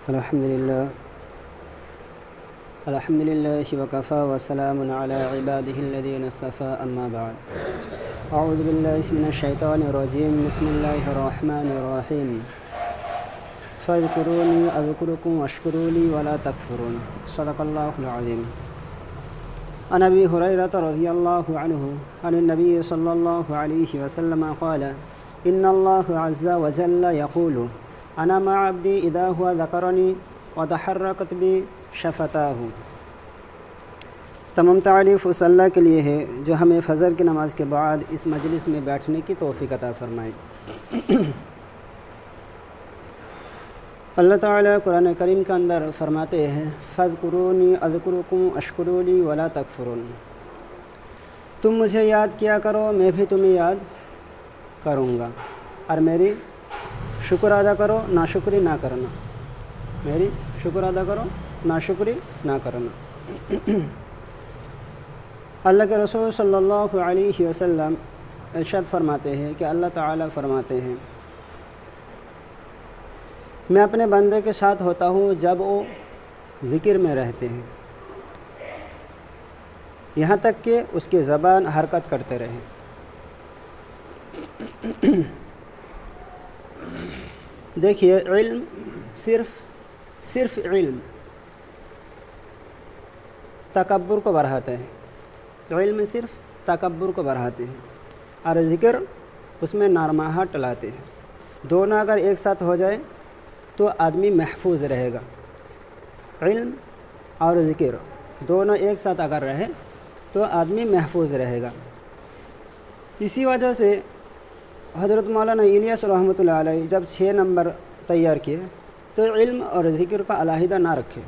الحمد لله وكفى وسلام على عباده الذين اصطفى أما بعد. أعوذ بالله من الشيطان الرجيم. بسم الله الرحمن الرحيم. فاذكروني أذكركم واشكروا لي ولا تكفرون. صدق الله العظيم. عن أبي هريرة رضي الله عنه عن النبي صلى الله عليه وسلم قال: إن الله عز وجل يقول: أنا مع عبدي إذا هو ذكرني وتحركت بي شفتاه. تمام تعریف اس اللہ کے لیے ہے جو ہمیں فجر کی نماز کے بعد اس مجلس میں بیٹھنے کی توفیق عطا فرمائے. اللہ تعالیٰ قرآن کریم کے اندر فرماتے ہیں: فاذکرونی اذکرکم اشکروا لی ولا تکفرون. تم مجھے یاد کیا کرو، میں بھی تمہیں یاد کروں گا، اور میری شکر ادا کرو، ناشکری نہ کرنا. میری شکر ادا کرو، ناشکری نہ کرنا. اللہ کے رسول صلی اللہ علیہ وسلم ارشاد فرماتے ہیں کہ اللہ تعالیٰ فرماتے ہیں: میں اپنے بندے کے ساتھ ہوتا ہوں جب وہ ذکر میں رہتے ہیں، یہاں تک کہ اس کی زبان حرکت کرتے رہے. دیکھیے، علم صرف علم تکبر کو بڑھاتا ہے. علم صرف تکبر کو بڑھاتے ہیں، اور ذکر اس میں نرماہٹ لاتے ہیں. دونوں اگر ایک ساتھ ہو جائے تو آدمی محفوظ رہے گا. علم اور ذکر دونوں ایک ساتھ اگر رہے تو آدمی محفوظ رہے گا. اسی وجہ سے حضرت مولانا الیاس رحمۃ اللہ علیہ جب 6 نمبر تیار کیے تو علم اور ذکر کو علیحدہ نہ رکھے،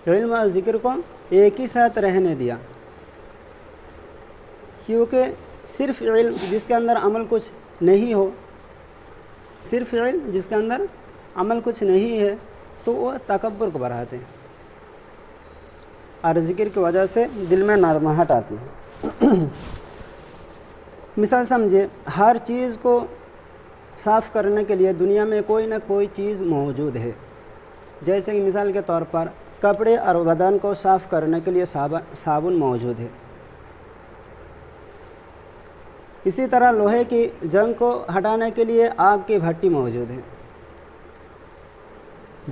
علم اور ذکر کو ایک ہی ساتھ رہنے دیا. کیونکہ صرف علم جس کے اندر عمل کچھ نہیں ہو، صرف علم جس کے اندر عمل کچھ نہیں ہے تو وہ تکبر کو بڑھاتے ہیں، اور ذکر کی وجہ سے دل میں نرماہٹ آتی ہے. مثال سمجھے، ہر چیز کو صاف کرنے کے لیے دنیا میں کوئی نہ کوئی چیز موجود ہے. جیسے کہ مثال کے طور پر کپڑے اور بدن کو صاف کرنے کے لیے صابن موجود ہے. اسی طرح لوہے کی جنگ کو ہٹانے کے لیے آگ کی بھٹی موجود ہے.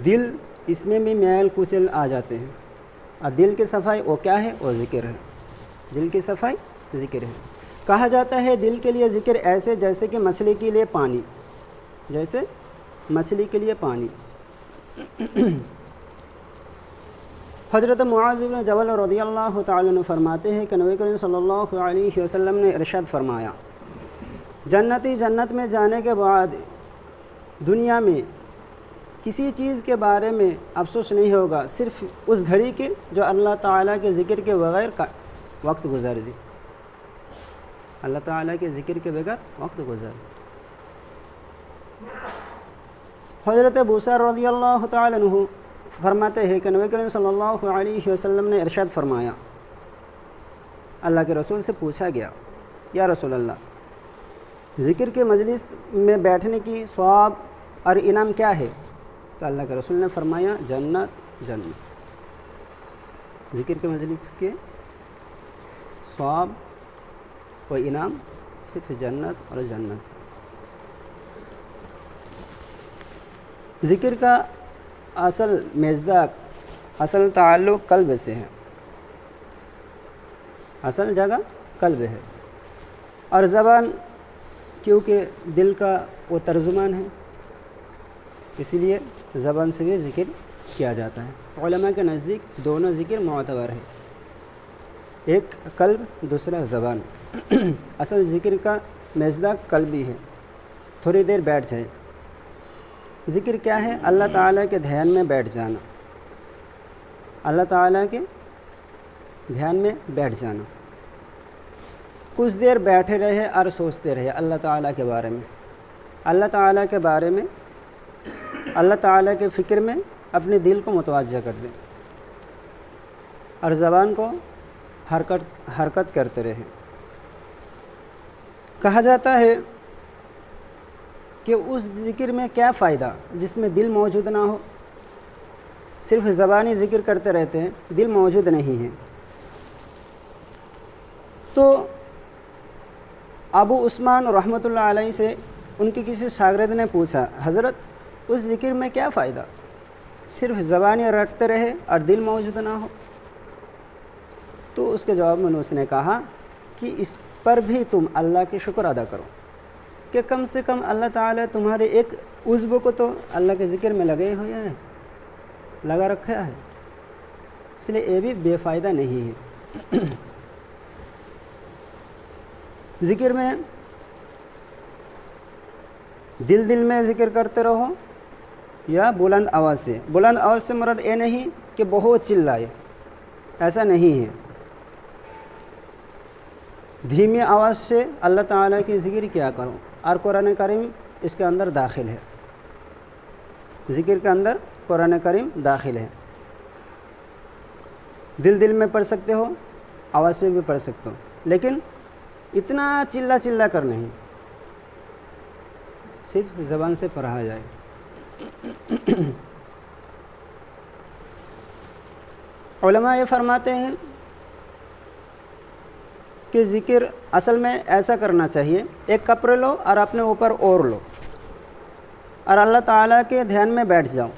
دل، اس میں بھی میل کچل آ جاتے ہیں، اور دل کی صفائی وہ کیا ہے؟ وہ ذکر ہے. دل کی صفائی ذکر ہے. کہا جاتا ہے دل کے لیے ذکر ایسے جیسے کہ مچھلی کے لیے پانی، جیسے مچھلی کے لیے پانی. حضرت معاذ بن جبل رضی اللہ تعالی عنہ فرماتے ہیں کہ نبی کریم صلی اللہ علیہ وسلم نے ارشاد فرمایا: جنتی جنت میں جانے کے بعد دنیا میں کسی چیز کے بارے میں افسوس نہیں ہوگا، صرف اس گھڑی کے جو اللہ تعالیٰ کے ذکر کے بغیر وقت گزار دی. اللہ تعالیٰ کے ذکر کے بغیر وقت گزار. حضرت بوسر رضی اللہ تعالی عنہ فرماتے ہیں کہ نبی کریم صلی اللہ علیہ وسلم نے ارشاد فرمایا. اللہ کے رسول سے پوچھا گیا: یا رسول اللہ، ذکر کے مجلس میں بیٹھنے کی ثواب اور انعام کیا ہے؟ تو اللہ کے رسول نے فرمایا: جنت. ذکر کے مجلس کے ثواب و انعام صرف جنت اور جنت. ذکر کا اصل مصداق، اصل تعلق قلب سے ہے. اصل جگہ قلب ہے، اور زبان کیونکہ دل کا وہ ترجمان ہے، اسی لیے زبان سے بھی ذکر کیا جاتا ہے. علماء کے نزدیک دونوں ذکر معتبر ہے، ایک قلب دوسرا زبان. اصل ذکر کا مصداق قلبی ہے. تھوڑی دیر بیٹھ جائے. ذکر کیا ہے؟ اللہ تعالیٰ کے دھیان میں بیٹھ جانا. اللہ تعالیٰ کے دھیان میں بیٹھ جانا. کچھ دیر بیٹھے رہے اور سوچتے رہے اللہ تعالیٰ کے بارے میں، اللہ تعالیٰ کے بارے میں، اللہ تعالیٰ کے فکر میں اپنے دل کو متوجہ کر دیں، اور زبان کو حرکت کرتے رہے. کہا جاتا ہے کہ اس ذکر میں کیا فائدہ جس میں دل موجود نہ ہو، صرف زبانی ذکر کرتے رہتے ہیں، دل موجود نہیں ہے۔ تو ابو عثمان رحمۃ اللہ علیہ سے ان کے کسی شاگرد نے پوچھا، حضرت اس ذکر میں کیا فائدہ، صرف زبانی رٹتے رہے اور دل موجود نہ ہو؟ تو اس کے جواب میں اس نے کہا کہ اس پر بھی تم اللہ کی شکر ادا کرو کہ کم سے کم اللہ تعالیٰ تمہارے ایک عضو کو تو اللہ کے ذکر میں لگے ہوئے ہیں، لگا رکھا ہے، اس لیے یہ بھی بے فائدہ نہیں ہے۔ ذکر میں دل میں ذکر کرتے رہو یا بلند آواز سے۔ بلند آواز سے مراد یہ نہیں کہ بہت چلائے، ایسا نہیں ہے۔ دھیمی آواز سے اللہ تعالیٰ کی ذکر کیا کرو، اور قرآن کریم اس کے اندر داخل ہے، ذکر کے اندر قرآن کریم داخل ہے۔ دل میں پڑھ سکتے ہو، آواز سے بھی پڑھ سکتے ہو، لیکن اتنا چلا کر نہیں، صرف زبان سے پڑھا جائے۔ علماء یہ فرماتے ہیں کہ ذکر اصل میں ایسا کرنا چاہیے، ایک کپڑے لو اور اپنے اوپر اوڑھ لو اور اللہ تعالیٰ کے دھیان میں بیٹھ جاؤ،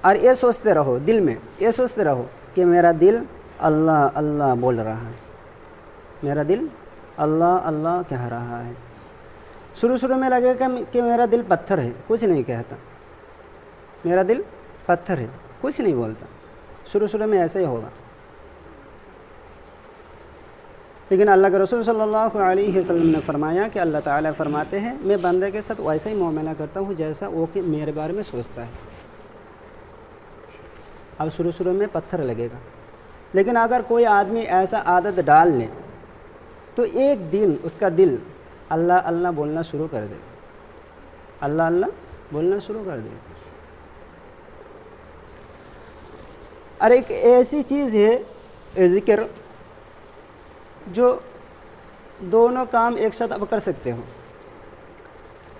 اور یہ سوچتے رہو، دل میں یہ سوچتے رہو کہ میرا دل اللہ اللہ بول رہا ہے، میرا دل اللہ اللہ کہہ رہا ہے۔ شروع میں لگے گا کہ میرا دل پتھر ہے، کچھ نہیں کہتا، میرا دل پتھر ہے، کچھ نہیں بولتا، شروع میں ایسے ہی ہوگا۔ لیکن اللہ کے رسول صلی اللہ علیہ وسلم نے فرمایا کہ اللہ تعالیٰ فرماتے ہیں میں بندے کے ساتھ ویسا ہی معاملہ کرتا ہوں جیسا وہ کہ میرے بارے میں سوچتا ہے۔ اب شروع میں پتھر لگے گا، لیکن اگر کوئی آدمی ایسا عادت ڈال لے تو ایک دن اس کا دل اللہ اللہ بولنا شروع کر دے گا، اللہ اللہ بولنا شروع کر دے گا۔ اور ایک ایسی چیز ہے ذکر جو دونوں کام ایک ساتھ اب کر سکتے ہو۔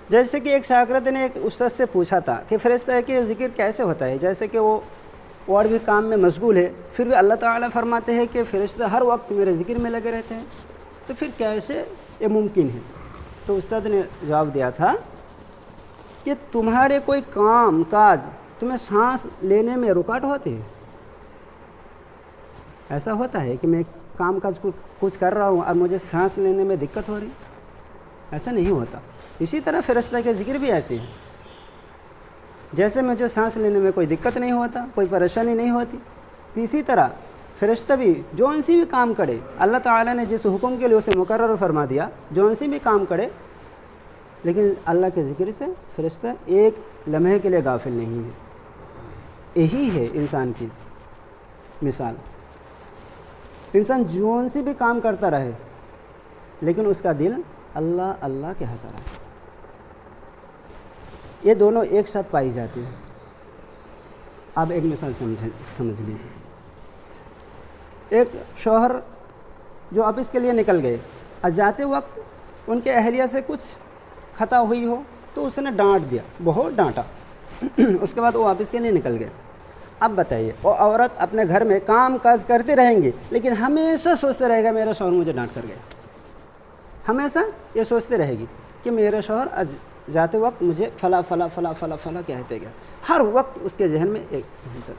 جیسے کہ ایک شاگرد نے ایک استاد سے پوچھا تھا کہ فرشتہ ہے کہ ذکر کیسے ہوتا ہے، جیسے کہ وہ اور بھی کام میں مشغول ہے، پھر بھی اللہ تعالیٰ فرماتے ہیں کہ فرشتہ ہر وقت میرے ذکر میں لگے رہتے ہیں، تو پھر کیسے یہ ممکن ہے؟ تو استاد نے جواب دیا تھا کہ تمہارے کوئی کام کاج تمہیں سانس لینے میں رکاوٹ ہوتی ہے؟ ایسا ہوتا ہے کہ میں کام کاج کچھ کر رہا ہوں اور مجھے سانس لینے میں دقت ہو رہی؟ ایسا نہیں ہوتا۔ اسی طرح فرشتہ کے ذکر بھی ایسے ہے، جیسے مجھے سانس لینے میں کوئی دقت نہیں ہوتا، کوئی پریشانی نہیں ہوتی، تو اسی طرح فرشتہ بھی جون سی بھی کام کرے، اللہ تعالیٰ نے جس حکم کے لیے اسے مقرر فرما دیا، جون سی بھی کام کرے، لیکن اللہ کے ذکر سے فرشتہ ایک لمحے کے لیے غافل نہیں ہے۔ یہی ہے انسان کی مثال۔ انسان جون سی بھی کام کرتا رہے لیکن اس کا دل اللہ اللہ کہتا رہے، یہ دونوں ایک ساتھ پائی جاتی ہیں۔ اب ایک مثال سمجھ لیجیے۔ ایک شوہر جو آفس کے لیے نکل گئے اور جاتے وقت ان کے اہلیہ سے کچھ خطا ہوئی ہو تو اس نے ڈانٹ دیا، بہت ڈانٹا، اس کے بعد وہ آفس کے لیے نکل گئے۔ اب بتائیے، وہ عورت اپنے گھر میں کام کاج کرتے رہیں گے لیکن ہمیشہ سوچتے رہے گا میرا شوہر مجھے ڈانٹ کر گیا، ہمیشہ یہ سوچتے رہے گی کہ میرے شوہر جاتے وقت مجھے فلاں فلاں فلاں فلاں فلاں کہتے گیا، ہر وقت اس کے ذہن میں ایک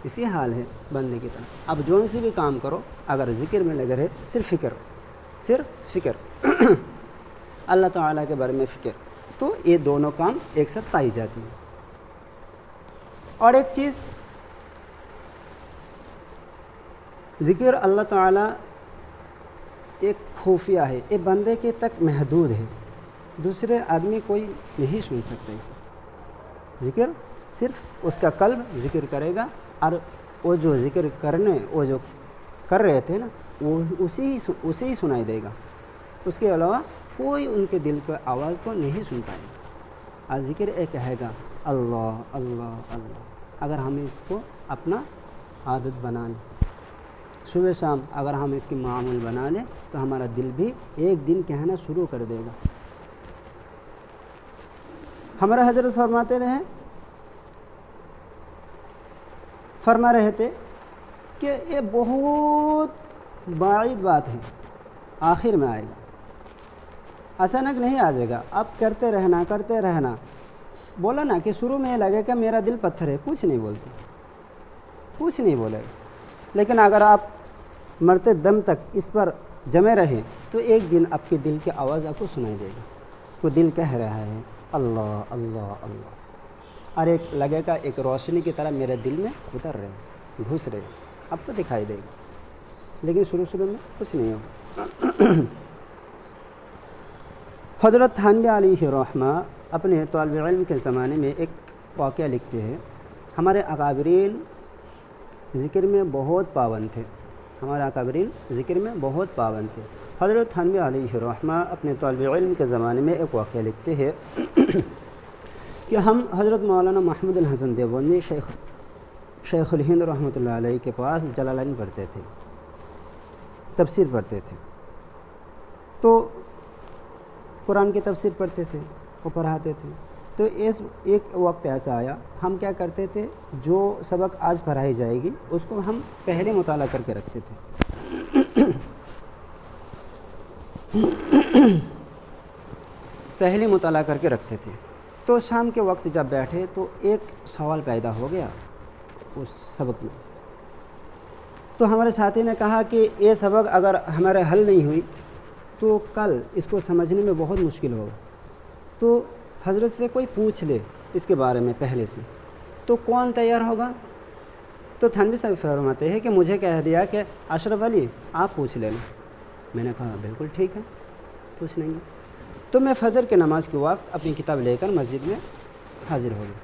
اسی حال ہے بندے کی طرح۔ اب جون سی بھی کام کرو، اگر ذکر میں لگے رہے، صرف فکر اللہ تعالیٰ کے بارے میں فکر، تو یہ دونوں کام ایک ساتھ پائی جاتی ہیں۔ اور ایک چیز، ذکر اللہ تعالیٰ ایک خفیہ ہے، یہ بندے کے تک محدود ہے، دوسرے آدمی کوئی نہیں سن سکتا اسے۔ ذکر صرف اس کا قلب ذکر کرے گا، اور وہ جو ذکر وہ جو کر رہے تھے نا، وہ اسے ہی سنائی دے گا، اس کے علاوہ کوئی ان کے دل کی آواز کو نہیں سن پائے گا۔ اور ذکر یہ کہے گا اللہ اللہ اللہ۔ اگر ہم اس کو اپنا عادت بنا لیں، صبح شام اگر ہم اس کی معمول بنا لیں، تو ہمارا دل بھی ایک دن کہنا شروع کر دے گا ہمارے حضرت فرما رہے تھے کہ یہ بہت بعید بات ہے، آخر میں آئے گا، اچانک نہیں آ جائے گا، آپ کرتے رہنا. بولا نا کہ شروع میں یہ لگے کہ میرا دل پتھر ہے، کچھ نہیں بولتے، کچھ نہیں بولے گا. لیکن اگر آپ مرتے دم تک اس پر جمے رہیں تو ایک دن آپ کے دل کی آواز آپ کو سنائی دے گی. وہ دل کہہ رہا ہے اللہ اللہ اللہ، اور ایک لگے گا ایک روشنی کی طرح میرے دل میں اتر رہے، گھس رہے، آپ کو دکھائی دے گا. لیکن شروع میں کچھ نہیں ہوگا. حضرت تھانوی علیہ الرحمہ اپنے طالب علم کے زمانے میں ایک واقعہ لکھتے ہیں. ہمارے اکابرین ذکر میں بہت پابند تھے، حضرت تھانوی علیہ الرحمہ اپنے طالب علم کے زمانے میں ایک واقعہ لکھتے ہیں کہ ہم حضرت مولانا محمود الحسن دیوبندی شیخ الہند رحمۃ اللہ علیہ کے پاس جلالین پڑھتے تھے، تفسیر پڑھتے تھے. تو قرآن کی تفسیر پڑھتے تھے، وہ پڑھاتے تھے. تو ایک وقت ایسا آیا، ہم کیا کرتے تھے، جو سبق آج پڑھائی جائے گی اس کو ہم پہلے مطالعہ کر کے رکھتے تھے. پہلے مطالعہ کر کے رکھتے تھے. تو شام کے وقت جب بیٹھے تو ایک سوال پیدا ہو گیا اس سبق میں. تو ہمارے ساتھی نے کہا کہ یہ سبق اگر ہمارے حل نہیں ہوئی تو کل اس کو سمجھنے میں بہت مشکل ہوگا. تو حضرت سے کوئی پوچھ لے اس کے بارے میں پہلے سے، تو کون تیار ہوگا؟ تو تھانوی صاحب فرماتے ہیں کہ مجھے کہہ دیا کہ اشرف علی آپ پوچھ لینا. میں نے کہا بالکل ٹھیک ہے، پوچھ لیں گے. تو میں فجر کے نماز کے وقت اپنی کتاب لے کر مسجد میں حاضر ہو گیا.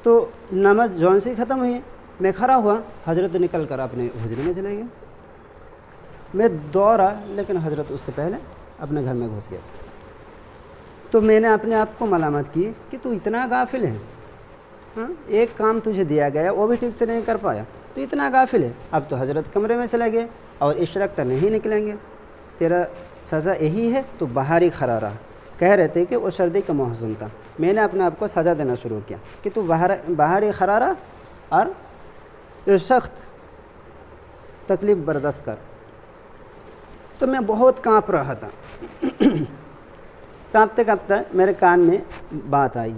تو نماز جون سے ختم ہوئی، میں کھڑا ہوا، حضرت نکل کر اپنے حجرے میں چلے گئے. میں دوڑا لیکن حضرت اس سے پہلے اپنے گھر میں گھس گیا. تو میں نے اپنے آپ کو ملامت کی کہ تو اتنا غافل ہے، ہاں ایک کام تجھے دیا گیا وہ بھی ٹھیک سے نہیں کر پایا، تو اتنا غافل ہے. اب تو حضرت کمرے میں چلے گئے اور اشراق تک نہیں نکلیں گے، تیرا سزا یہی ہے. تو باہر ہی کھڑا رہا. کہہ رہے تھے کہ وہ سردی کا موسم تھا. میں نے اپنے آپ کو سزا دینا شروع کیا کہ تو باہر ہی کھڑا رہا اور سخت تکلیف برداشت کر. تو میں بہت کانپ رہا تھا. کانپتے کانپتے میرے کان میں بات آئی.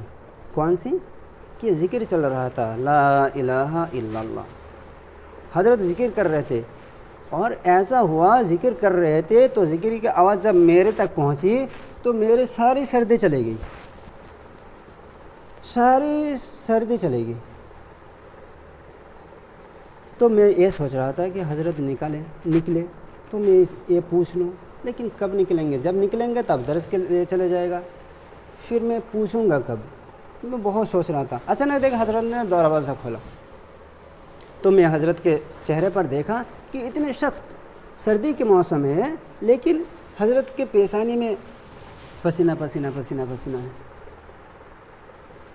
کون سی؟ کہ ذکر چل رہا تھا، لا الہ الا اللہ. حضرت ذکر کر رہے تھے اور ایسا ہوا ذکر کر رہے تھے تو ذکر کی آواز جب میرے تک پہنچی تو میرے ساری سردی چلے گئی، ساری سردی چلے گئی. تو میں یہ سوچ رہا تھا کہ حضرت نکلے تو میں یہ پوچھ لوں، لیکن کب نکلیں گے؟ جب نکلیں گے تب درس کے لیے چلے جائے گا، پھر میں پوچھوں گا کب؟ میں بہت سوچ رہا تھا. اچانک دیکھ حضرت نے دروازہ کھولا. تو میں حضرت کے چہرے پر دیکھا کہ اتنے سخت سردی کے موسم ہے لیکن حضرت کے پیشانی میں پسینہ پسینہ پسینہ پسینہ ہے.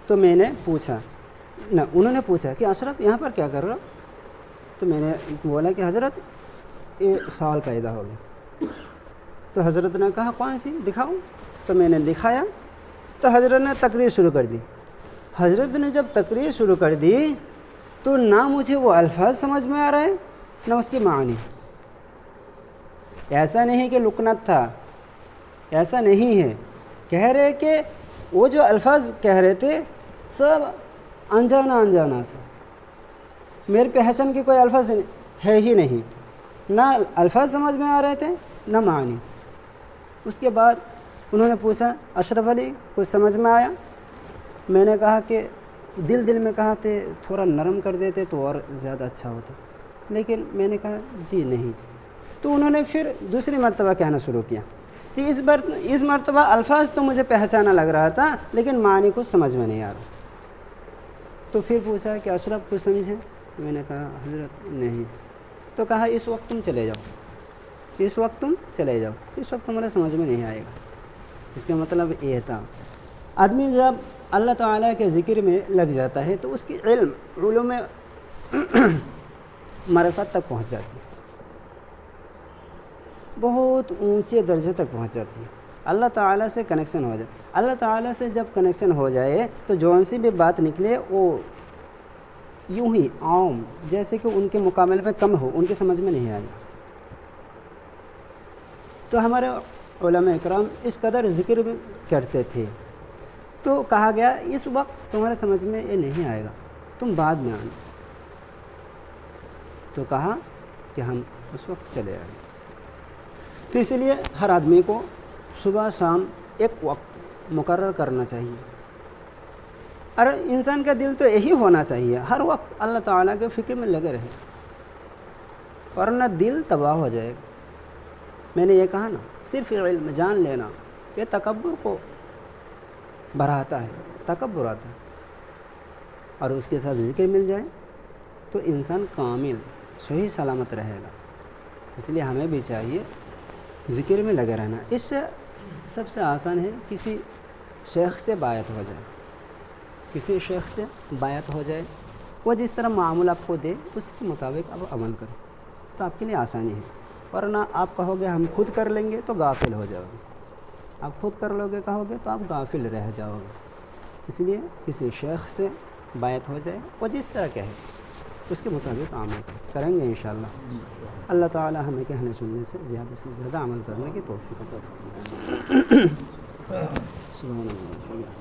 تو میں نے پوچھا، انہوں نے پوچھا کہ اشرف یہاں پر کیا کر رہا؟ تو میں نے بولا کہ حضرت یہ سوال پیدا ہو گیا. تو حضرت نے کہا کون سی دکھاؤ؟ تو میں نے دکھایا تو حضرت نے تقریر شروع کر دی. حضرت نے جب تقریر شروع کر دی تو نہ مجھے وہ الفاظ سمجھ میں آ رہے ہیں نہ اس کی معنی. ایسا نہیں کہ لکنت تھا، ایسا نہیں ہے. کہہ رہے کہ وہ جو الفاظ کہہ رہے تھے سب انجانا سا. میرے پہ حسن کے کوئی الفاظ ہے ہی نہیں، نہ الفاظ سمجھ میں آ رہے تھے نہ معنی. اس کے بعد انہوں نے پوچھا اشرف علی کچھ سمجھ میں آیا؟ میں نے کہا کہ دل میں کہا تھے تھوڑا نرم کر دیتے تو اور زیادہ اچھا ہوتا، لیکن میں نے کہا جی نہیں. تو انہوں نے پھر دوسری مرتبہ کہنا شروع کیا. تو اس مرتبہ الفاظ تو مجھے پہچانا لگ رہا تھا لیکن معنی کچھ سمجھ میں نہیں آ رہا. تو پھر پوچھا کہ اشرف کچھ سمجھے؟ میں نے کہا حضرت نہیں. تو کہا اس وقت تم چلے جاؤ، اس وقت تمہارے سمجھ میں نہیں آئے گا. اس کا مطلب یہ تھا آدمی جب اللہ تعالیٰ کے ذکر میں لگ جاتا ہے تو اس کی علوم معرفت تک پہنچ جاتی ہے، بہت اونچے درجے تک پہنچ جاتی ہے. اللہ تعالیٰ سے کنیکشن ہو جائے. اللہ تعالیٰ سے جب کنیکشن ہو جائے تو جون سی بھی بات نکلے وہ یوں ہی عام جیسے کہ ان کے مقابلے میں کم ہو، ان کے سمجھ میں نہیں آئے گا. تو ہمارے علماء اکرام اس قدر ذکر کرتے تھے تو کہا گیا اس وقت تمہارے سمجھ میں یہ نہیں آئے گا، تم بعد میں آنا. تو کہا کہ ہم اس وقت چلے آئے. تو اس لیے ہر آدمی کو صبح شام ایک وقت مقرر کرنا چاہیے، اور انسان کا دل تو یہی ہونا چاہیے ہر وقت اللہ تعالیٰ کے فکر میں لگے رہے، ورنہ دل تباہ ہو جائے گا. میں نے یہ کہا نا، صرف علم جان لینا یہ تکبر کو بڑھاتا ہے، تکبر آتا ہے. اور اس کے ساتھ ذکر مل جائے تو انسان کامل صحیح سلامت رہے گا. اس لیے ہمیں بھی چاہیے ذکر میں لگے رہنا. اس سے سب سے آسان ہے کسی شیخ سے بیعت ہو جائے، کسی شیخ سے بیعت ہو جائے، وہ جس طرح معمول آپ کو دے اس کے مطابق آپ عمل کریں تو آپ کے لیے آسانی ہے. ورنہ آپ کہو گے ہم خود کر لیں گے تو غافل ہو جاؤ گے، آپ خود کر لو گے کہو گے تو آپ غافل رہ جاؤ گے. اس لیے کسی شیخ سے بیعت ہو جائے، وہ جس طرح کہے اس کے مطابق عمل کریں گے انشاءاللہ. اللہ تعالی ہمیں کہنے سننے سے زیادہ عمل کرنے کی توفیق عطا فرمائے. سبحان اللہ.